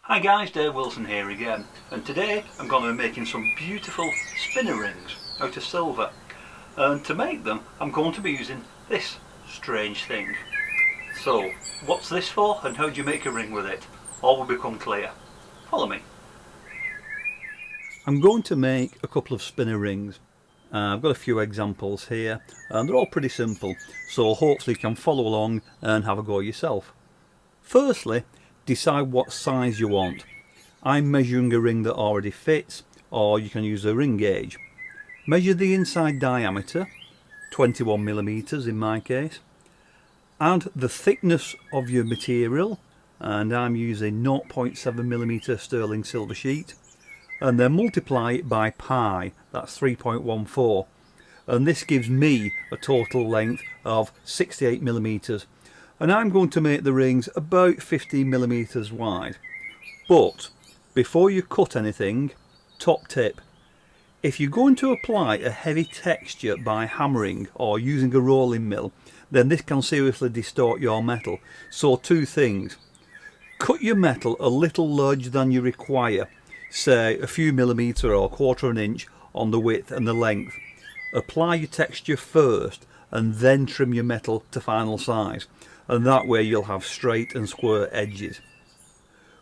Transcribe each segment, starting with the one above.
Hi guys, Dave Wilson here again, and today I'm going to be making some beautiful spinner rings out of silver, and to make them I'm going to be using this strange thing. So what's this for and how do you make a ring with it? All will become clear. Follow me. I'm going to make a couple of spinner rings. I've got a few examples here and they're all pretty simple, so hopefully you can follow along and have a go yourself. Firstly, decide what size you want. I'm measuring a ring that already fits, or you can use a ring gauge. Measure the inside diameter, 21mm in my case. Add the thickness of your material, and I'm using 0.7mm sterling silver sheet, and then multiply it by pi, that's 3.14, and this gives me a total length of 68mm. And I'm going to make the rings about 15mm wide. But before you cut anything, top tip, if you're going to apply a heavy texture by hammering or using a rolling mill, then this can seriously distort your metal. So two things: cut your metal a little larger than you require, say a few millimetre or quarter of an inch on the width and the length. Apply your texture first and then trim your metal to final size, and that way you'll have straight and square edges.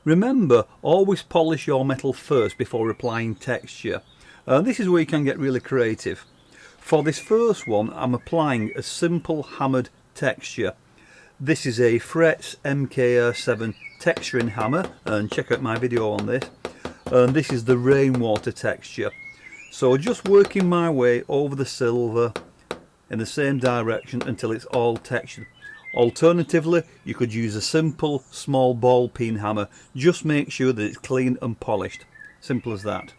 Remember, always polish your metal first before applying texture. This is where you can get really creative. For this first one I'm applying a simple hammered texture. This is a Fretz MKR7 texturing hammer, and check out my video on this. And this is the rainwater texture. So just working my way over the silver in the same direction until it's all textured. Alternatively, you could use a simple small ball peen hammer. Just make sure that it's clean and polished. Simple as that.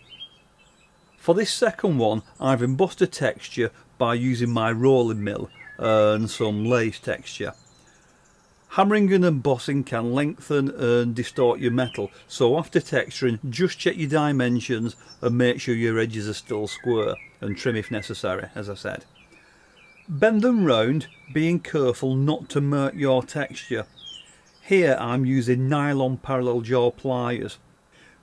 For this second one, I've embossed a texture by using my rolling mill and some lace texture. Hammering and embossing can lengthen and distort your metal, so after texturing, just check your dimensions and make sure your edges are still square, and trim if necessary, as I said. Bend them round, being careful not to murk your texture. Here I'm using nylon parallel jaw pliers.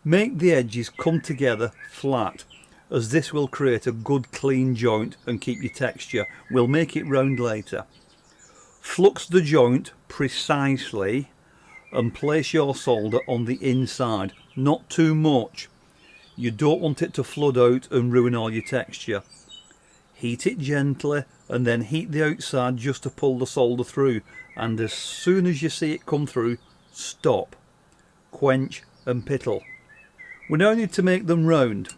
Make the edges come together flat, as this will create a good clean joint and keep your texture. We'll make it round later. Flux the joint precisely and place your solder on the inside, not too much. You don't want it to flood out and ruin all your texture. Heat it gently and then heat the outside just to pull the solder through, and as soon as you see it come through, stop, quench and piddle. We now need to make them round.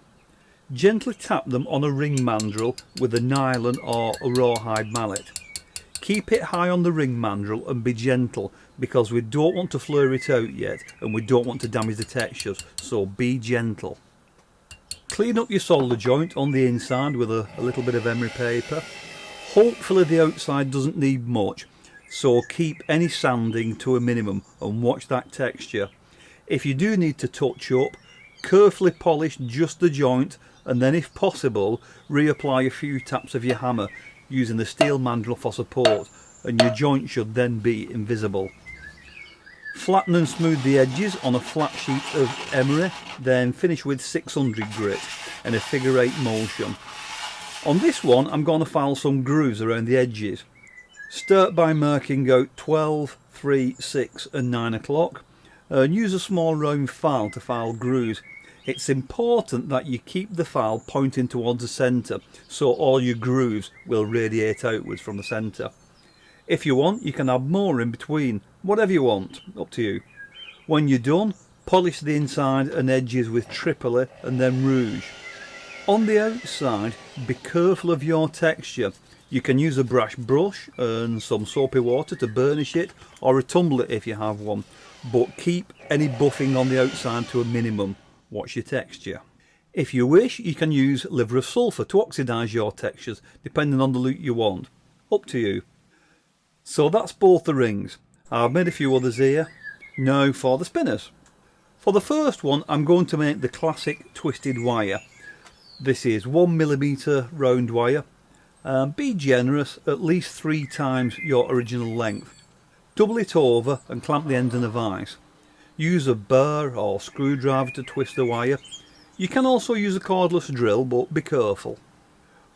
Gently tap them on a ring mandrel with a nylon or a rawhide mallet. Keep it high on the ring mandrel and be gentle, because we don't want to flare it out yet and we don't want to damage the textures, so be gentle. Clean up your solder joint on the inside with a little bit of emery paper. Hopefully the outside doesn't need much, so keep any sanding to a minimum and watch that texture. If you do need to touch up, carefully polish just the joint, and then if possible reapply a few taps of your hammer using the steel mandrel for support, and your joint should then be invisible. Flatten and smooth the edges on a flat sheet of emery, then finish with 600 grit in a figure 8 motion. On this one I'm going to file some grooves around the edges. Start by marking out 12, 3, 6 and 9 o'clock, and use a small round file to file grooves. It's important that you keep the file pointing towards the centre, so all your grooves will radiate outwards from the centre. If you want, you can add more in between, whatever you want, up to you. When you're done, polish the inside and edges with tripoli and then rouge. On the outside, be careful of your texture. You can use a brash brush and some soapy water to burnish it, or a tumbler if you have one, but keep any buffing on the outside to a minimum. Watch your texture. If you wish, you can use liver of sulphur to oxidise your textures, depending on the look you want. Up to you. So that's both the rings. I've made a few others here. Now for the spinners. For the first one I'm going to make the classic twisted wire. This is 1mm round wire. Be generous, at least 3 times your original length. Double it over and clamp the end in a vise. Use a burr or screwdriver to twist the wire. You can also use a cordless drill, but be careful.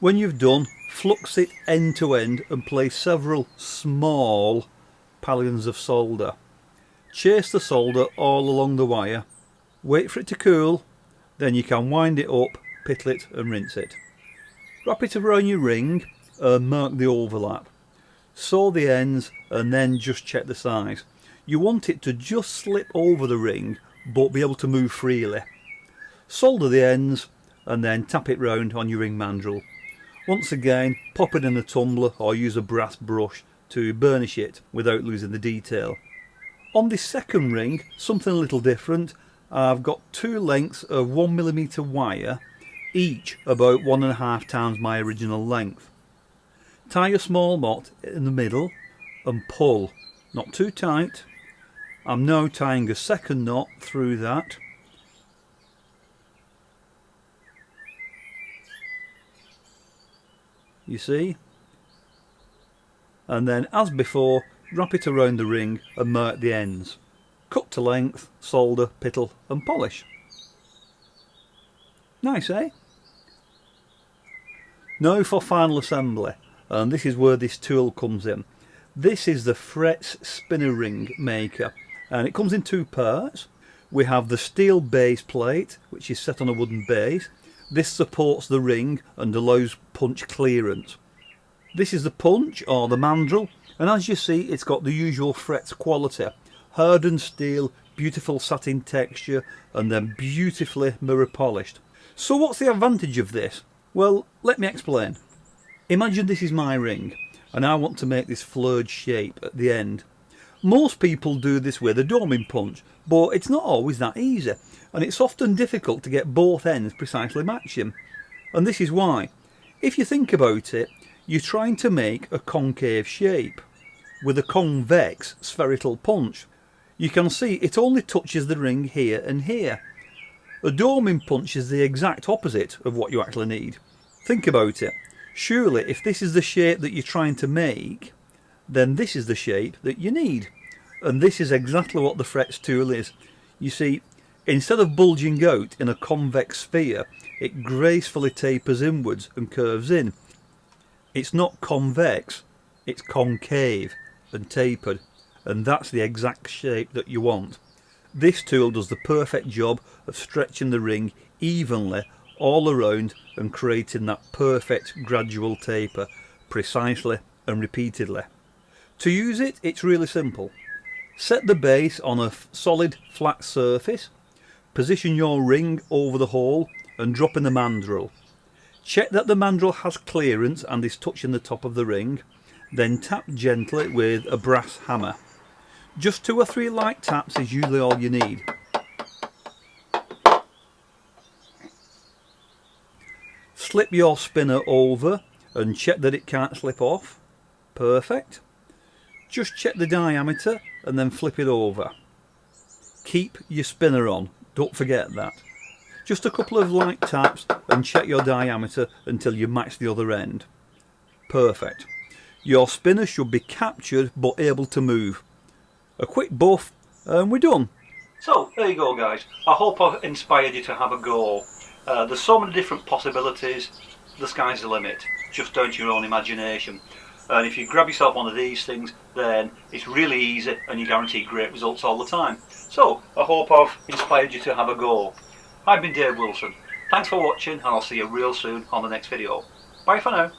When you've done, flux it end to end and place several small pallions of solder. Chase the solder all along the wire. Wait for it to cool, then you can wind it up, pitle it and rinse it. Wrap it around your ring and mark the overlap. Sew the ends and then just check the size. You want it to just slip over the ring but be able to move freely. Solder the ends and then tap it round on your ring mandrel. Once again, pop it in a tumbler or use a brass brush to burnish it without losing the detail. On this second ring, something a little different. I've got two lengths of 1mm wire, each about 1.5 times my original length. Tie a small knot in the middle and pull, not too tight. I'm now tying a second knot through that. You see? And then, as before, wrap it around the ring and mark the ends. Cut to length, solder, pitle and polish. Nice, eh? Now for final assembly, and this is where this tool comes in. This is the Fretz spinner ring maker, and it comes in two parts. We have the steel base plate, which is set on a wooden base. This supports the ring and allows punch clearance. This is the punch or the mandrel, and as you see, it's got the usual Fretz quality. Hardened steel, beautiful satin texture, and then beautifully mirror polished. So what's the advantage of this? Well, let me explain. Imagine this is my ring, and I want to make this flaired shape at the end. Most people do this with a doming punch, but it's not always that easy, and it's often difficult to get both ends precisely matching. And this is why. If you think about it, you're trying to make a concave shape with a convex spherical punch. You can see it only touches the ring here and here. A doming punch is the exact opposite of what you actually need. Think about it. Surely if this is the shape that you're trying to make, then this is the shape that you need. And this is exactly what the Fretz tool is. You see, instead of bulging out in a convex sphere, it gracefully tapers inwards and curves in. It's not convex, it's concave and tapered, and that's the exact shape that you want. This tool does the perfect job of stretching the ring evenly all around and creating that perfect gradual taper precisely and repeatedly. To use it, it's really simple. Set the base on a solid flat surface, position your ring over the hole and drop in the mandrel. Check that the mandrel has clearance and is touching the top of the ring, then tap gently with a brass hammer. Just 2 or 3 light taps is usually all you need. Slip your spinner over and check that it can't slip off. Perfect. Just check the diameter and then flip it over. Keep your spinner on, don't forget that. Just a couple of light taps and check your diameter until you match the other end. Perfect. Your spinner should be captured but able to move. A quick buff and we're done. So there you go guys, I hope I've inspired you to have a go. There's so many different possibilities, the sky's the limit, just down to your own imagination. And if you grab yourself one of these things, then it's really easy and you guarantee great results all the time. So I hope I've inspired you to have a go. I've been Dave Wilson, thanks for watching and I'll see you real soon on the next video. Bye for now.